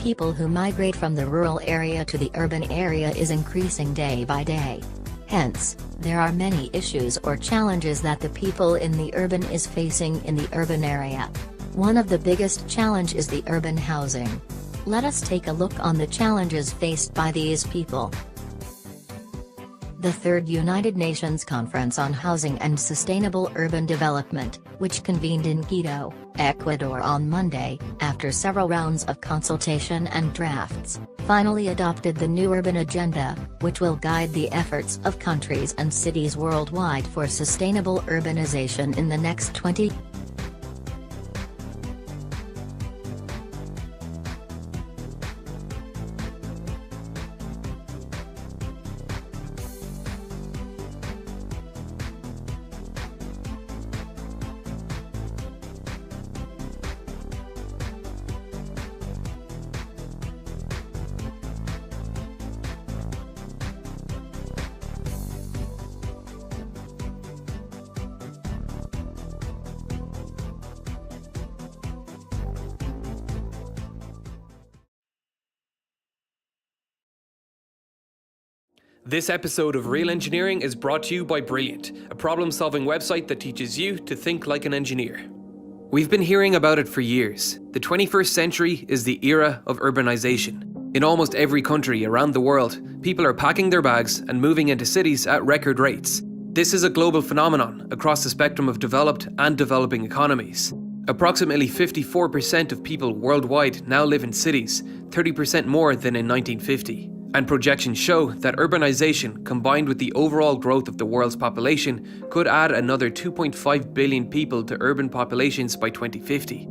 people who migrate from the rural area to the urban area is increasing day by day. Hence, there are many issues or challenges that the people in the urban is facing in the urban area. One of the biggest challenge is the urban housing. Let us take a look on the challenges faced by these people. The Third United Nations Conference on Housing and Sustainable Urban Development, which convened in Quito, Ecuador on Monday, after several rounds of consultation and drafts, finally adopted the new urban agenda, which will guide the efforts of countries and cities worldwide for sustainable urbanization in the next 20 This episode of Real Engineering is brought to you by Brilliant, a problem-solving website that teaches you to think like an engineer. We've been hearing about it for years. The 21st century is the era of urbanization. In almost every country around the world, people are packing their bags and moving into cities at record rates. This is a global phenomenon across the spectrum of developed and developing economies. Approximately 54% of people worldwide now live in cities, 30% more than in 1950. And projections show that urbanization, combined with the overall growth of the world's population, could add another 2.5 billion people to urban populations by 2050.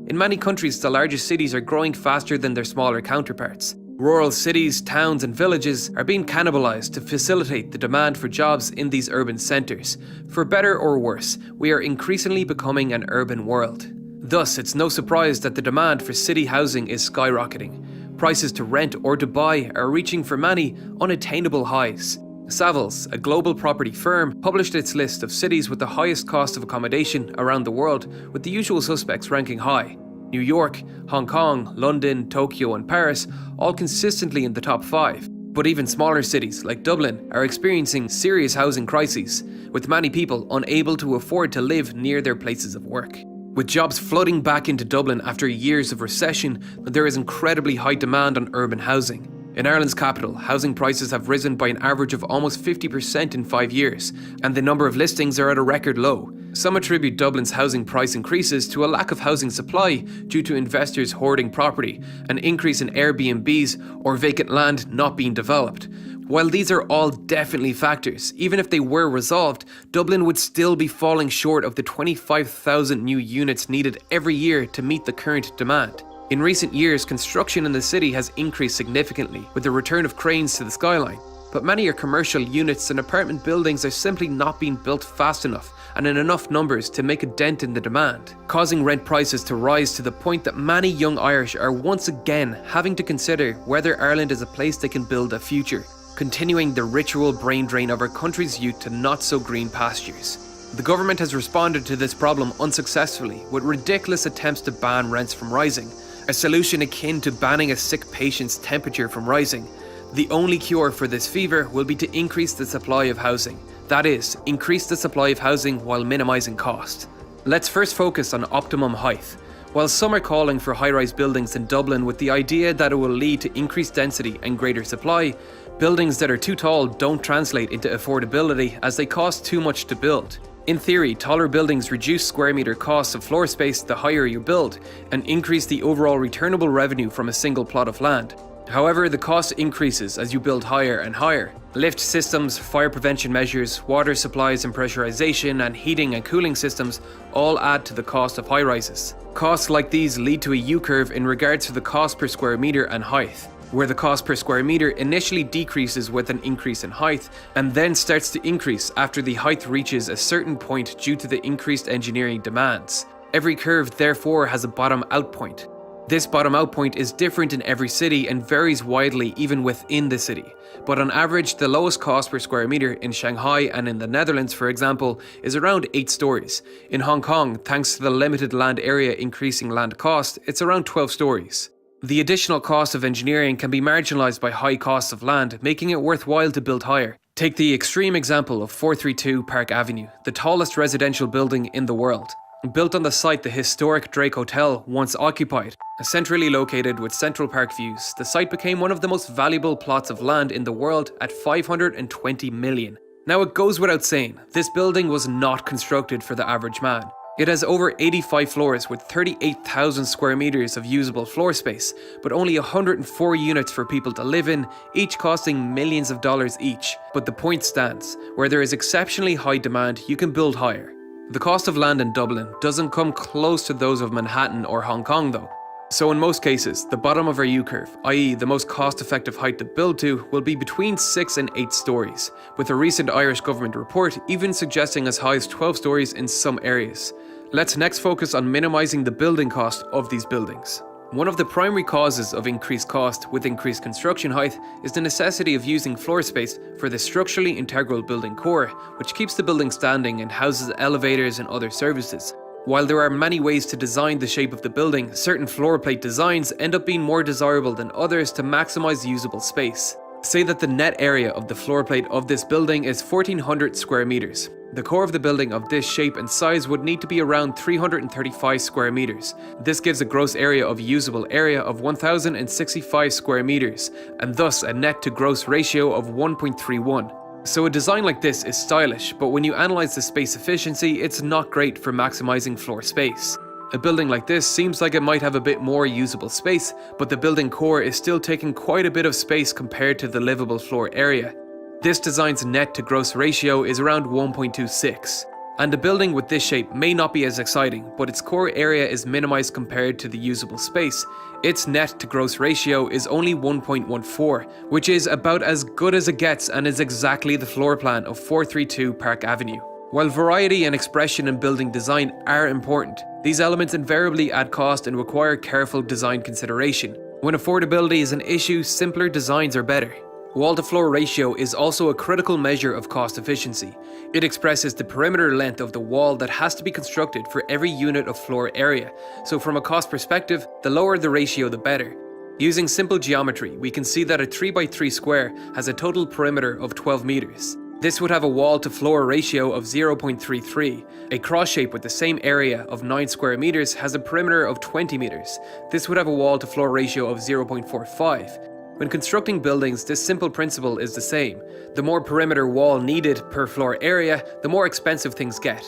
In many countries, the largest cities are growing faster than their smaller counterparts. Rural cities, towns and villages are being cannibalized to facilitate the demand for jobs in these urban centers. For better or worse, we are increasingly becoming an urban world. Thus, it's no surprise that the demand for city housing is skyrocketing. Prices to rent or to buy are reaching for many unattainable highs. Savills, a global property firm, published its list of cities with the highest cost of accommodation around the world, with the usual suspects ranking high. New York, Hong Kong, London, Tokyo and Paris all consistently in the top 5. But even smaller cities like Dublin are experiencing serious housing crises, with many people unable to afford to live near their places of work. With jobs flooding back into Dublin after years of recession, there is incredibly high demand on urban housing. In Ireland's capital, housing prices have risen by an average of almost 50% in 5 years, and the number of listings are at a record low. Some attribute Dublin's housing price increases to a lack of housing supply due to investors hoarding property, an increase in Airbnbs, or vacant land not being developed. While these are all definitely factors, even if they were resolved, Dublin would still be falling short of the 25,000 new units needed every year to meet the current demand. In recent years, construction in the city has increased significantly with the return of cranes to the skyline. But many are commercial units and apartment buildings are simply not being built fast enough and in enough numbers to make a dent in the demand, causing rent prices to rise to the point that many young Irish are once again having to consider whether Ireland is a place they can build a future, continuing the ritual brain drain of our country's youth to not-so-green pastures. The government has responded to this problem unsuccessfully with ridiculous attempts to ban rents from rising, a solution akin to banning a sick patient's temperature from rising. The only cure for this fever will be to increase the supply of housing. That is, increase the supply of housing while minimising cost. Let's first focus on optimum height. While some are calling for high-rise buildings in Dublin with the idea that it will lead to increased density and greater supply, buildings that are too tall don't translate into affordability as they cost too much to build. In theory, taller buildings reduce square metre costs of floor space the higher you build, and increase the overall returnable revenue from a single plot of land. However, the cost increases as you build higher and higher. Lift systems, fire prevention measures, water supplies and pressurization, and heating and cooling systems all add to the cost of high-rises. Costs like these lead to a U-curve in regards to the cost per square metre and height, where the cost per square metre initially decreases with an increase in height, and then starts to increase after the height reaches a certain point due to the increased engineering demands. Every curve therefore has a bottom-out point. This bottom-out point is different in every city and varies widely even within the city. But on average, the lowest cost per square metre in Shanghai and in the Netherlands, for example, is around 8 stories. In Hong Kong, thanks to the limited land area increasing land cost, it's around 12 stories. The additional cost of engineering can be marginalised by high costs of land, making it worthwhile to build higher. Take the extreme example of 432 Park Avenue, the tallest residential building in the world. Built on the site the historic Drake Hotel once occupied, centrally located with Central Park views, the site became one of the most valuable plots of land in the world at 520 million. Now it goes without saying, this building was not constructed for the average man. It has over 85 floors with 38,000 square meters of usable floor space, but only 104 units for people to live in, each costing millions of dollars each. But the point stands, where there is exceptionally high demand, you can build higher. The cost of land in Dublin doesn't come close to those of Manhattan or Hong Kong though. So in most cases, the bottom of our U-curve, i.e. the most cost-effective height to build to, will be between 6 and 8 stories, with a recent Irish government report even suggesting as high as 12 stories in some areas. Let's next focus on minimising the building cost of these buildings. One of the primary causes of increased cost with increased construction height is the necessity of using floor space for the structurally integral building core, which keeps the building standing and houses elevators and other services. While there are many ways to design the shape of the building, certain floor plate designs end up being more desirable than others to maximise usable space. Say that the net area of the floor plate of this building is 1,400 square meters. The core of the building of this shape and size would need to be around 335 square meters. This gives a gross area of usable area of 1,065 square meters, and thus a net to gross ratio of 1.31. So a design like this is stylish, but when you analyse the space efficiency, it's not great for maximising floor space. A building like this seems like it might have a bit more usable space, but the building core is still taking quite a bit of space compared to the livable floor area. This design's net to gross ratio is around 1.26. And a building with this shape may not be as exciting, but its core area is minimised compared to the usable space. Its net to gross ratio is only 1.14, which is about as good as it gets and is exactly the floor plan of 432 Park Avenue. While variety and expression in building design are important, these elements invariably add cost and require careful design consideration. When affordability is an issue, simpler designs are better. Wall-to-floor ratio is also a critical measure of cost efficiency. It expresses the perimeter length of the wall that has to be constructed for every unit of floor area, so from a cost perspective, the lower the ratio the better. Using simple geometry, we can see that a 3x3 square has a total perimeter of 12 meters. This would have a wall-to-floor ratio of 0.33. A cross shape with the same area of 9 square meters has a perimeter of 20 meters. This would have a wall-to-floor ratio of 0.45. When constructing buildings, this simple principle is the same. The more perimeter wall needed per floor area, the more expensive things get.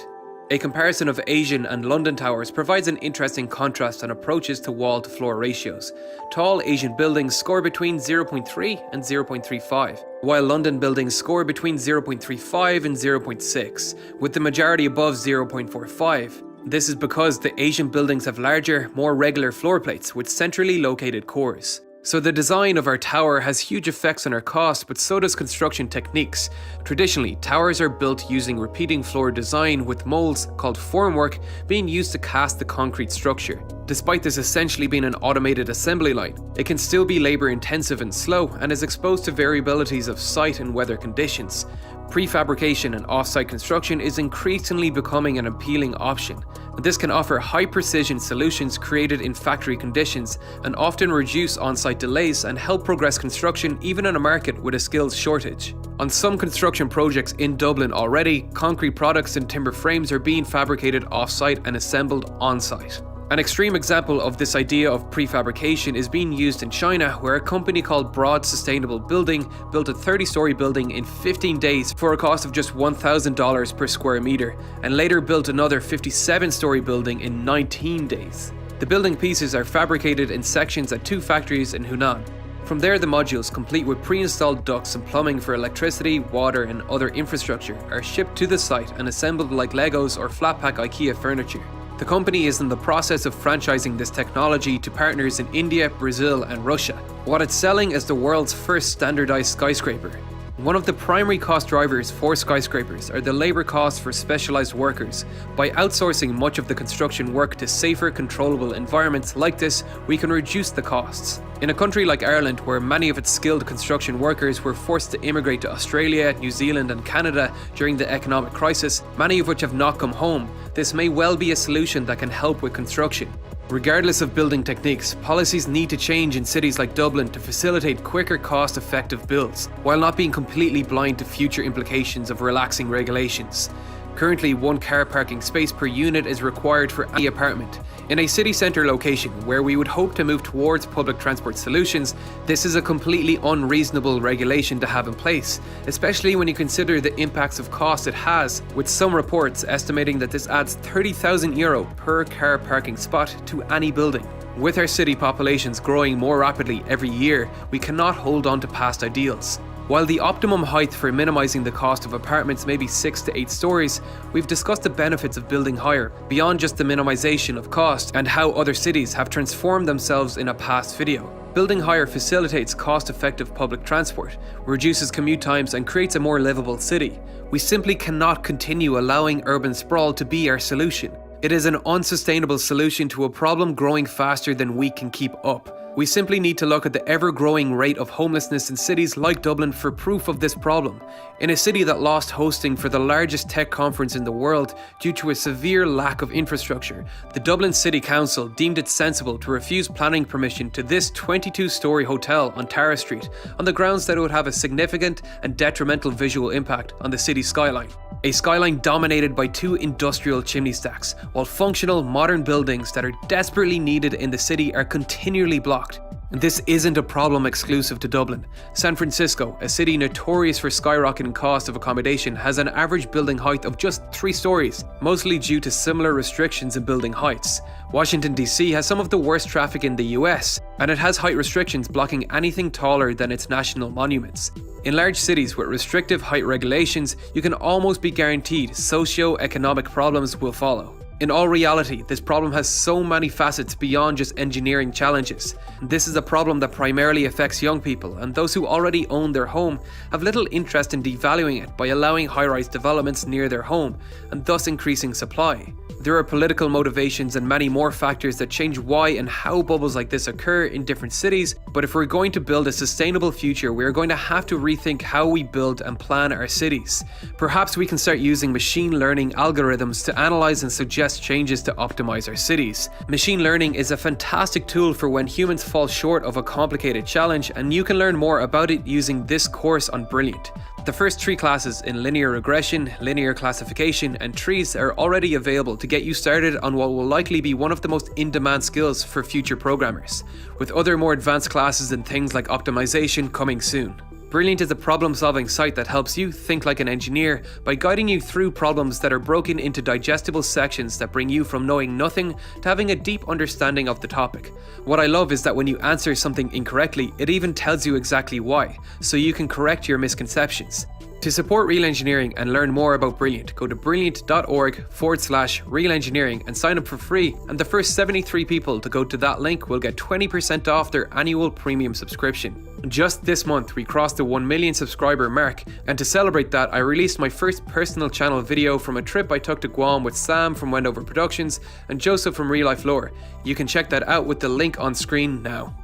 A comparison of Asian and London towers provides an interesting contrast on approaches to wall-to-floor ratios. Tall Asian buildings score between 0.3 and 0.35, while London buildings score between 0.35 and 0.6, with the majority above 0.45. This is because the Asian buildings have larger, more regular floor plates with centrally located cores. So the design of our tower has huge effects on our cost, but so does construction techniques. Traditionally, towers are built using repeating floor design with molds called formwork being used to cast the concrete structure. Despite this essentially being an automated assembly line, it can still be labour intensive and slow and is exposed to variabilities of site and weather conditions. Prefabrication and off-site construction is increasingly becoming an appealing option. This can offer high-precision solutions created in factory conditions and often reduce on-site delays and help progress construction even in a market with a skills shortage. On some construction projects in Dublin already, concrete products and timber frames are being fabricated off-site and assembled on-site. An extreme example of this idea of prefabrication is being used in China, where a company called Broad Sustainable Building built a 30-story building in 15 days for a cost of just $1,000 per square meter, and later built another 57-story building in 19 days. The building pieces are fabricated in sections at 2 factories in Hunan. From there, the modules, complete with pre-installed ducts and plumbing for electricity, water and other infrastructure, are shipped to the site and assembled like Legos or flat-pack IKEA furniture. The company is in the process of franchising this technology to partners in India, Brazil and Russia. What it's selling is the world's first standardized skyscraper. One of the primary cost drivers for skyscrapers are the labour costs for specialised workers. By outsourcing much of the construction work to safer, controllable environments like this, we can reduce the costs. In a country like Ireland, where many of its skilled construction workers were forced to immigrate to Australia, New Zealand and Canada during the economic crisis, many of which have not come home, this may well be a solution that can help with construction. Regardless of building techniques, policies need to change in cities like Dublin to facilitate quicker, cost-effective builds, while not being completely blind to future implications of relaxing regulations. Currently, 1 car parking space per unit is required for any apartment. In a city centre location where we would hope to move towards public transport solutions, this is a completely unreasonable regulation to have in place, especially when you consider the impacts of cost it has, with some reports estimating that this adds €30,000 per car parking spot to any building. With our city populations growing more rapidly every year, we cannot hold on to past ideals. While the optimum height for minimising the cost of apartments may be 6 to 8 stories, we've discussed the benefits of building higher, beyond just the minimisation of cost, and how other cities have transformed themselves in a past video. Building higher facilitates cost-effective public transport, reduces commute times, and creates a more livable city. We simply cannot continue allowing urban sprawl to be our solution. It is an unsustainable solution to a problem growing faster than we can keep up. We simply need to look at the ever-growing rate of homelessness in cities like Dublin for proof of this problem. In a city that lost hosting for the largest tech conference in the world due to a severe lack of infrastructure, the Dublin City Council deemed it sensible to refuse planning permission to this 22-storey hotel on Tara Street on the grounds that it would have a significant and detrimental visual impact on the city's skyline. A skyline dominated by 2 industrial chimney stacks, while functional, modern buildings that are desperately needed in the city are continually blocked. And this isn't a problem exclusive to Dublin. San Francisco, a city notorious for skyrocketing cost of accommodation, has an average building height of just 3 stories, mostly due to similar restrictions in building heights. Washington DC has some of the worst traffic in the US, and it has height restrictions blocking anything taller than its national monuments. In large cities with restrictive height regulations, you can almost be guaranteed socio-economic problems will follow. In all reality, this problem has so many facets beyond just engineering challenges. This is a problem that primarily affects young people, and those who already own their home have little interest in devaluing it by allowing high-rise developments near their home, and thus increasing supply. There are political motivations and many more factors that change why and how bubbles like this occur in different cities, but if we're going to build a sustainable future, we are going to have to rethink how we build and plan our cities. Perhaps we can start using machine learning algorithms to analyze and suggest changes to optimize our cities. Machine learning is a fantastic tool for when humans fall short of a complicated challenge, and you can learn more about it using this course on Brilliant. The first 3 classes in linear regression, linear classification, and trees are already available to get you started on what will likely be one of the most in-demand skills for future programmers, with other more advanced classes in things like optimization coming soon. Brilliant is a problem-solving site that helps you think like an engineer by guiding you through problems that are broken into digestible sections that bring you from knowing nothing to having a deep understanding of the topic. What I love is that when you answer something incorrectly, it even tells you exactly why, so you can correct your misconceptions. To support Real Engineering and learn more about Brilliant, go to brilliant.org/Real Engineering and sign up for free, and the first 73 people to go to that link will get 20% off their annual premium subscription. Just this month we crossed the 1 million subscriber mark, and to celebrate that I released my first personal channel video from a trip I took to Guam with Sam from Wendover Productions and Joseph from Real Life Lore. You can check that out with the link on screen now.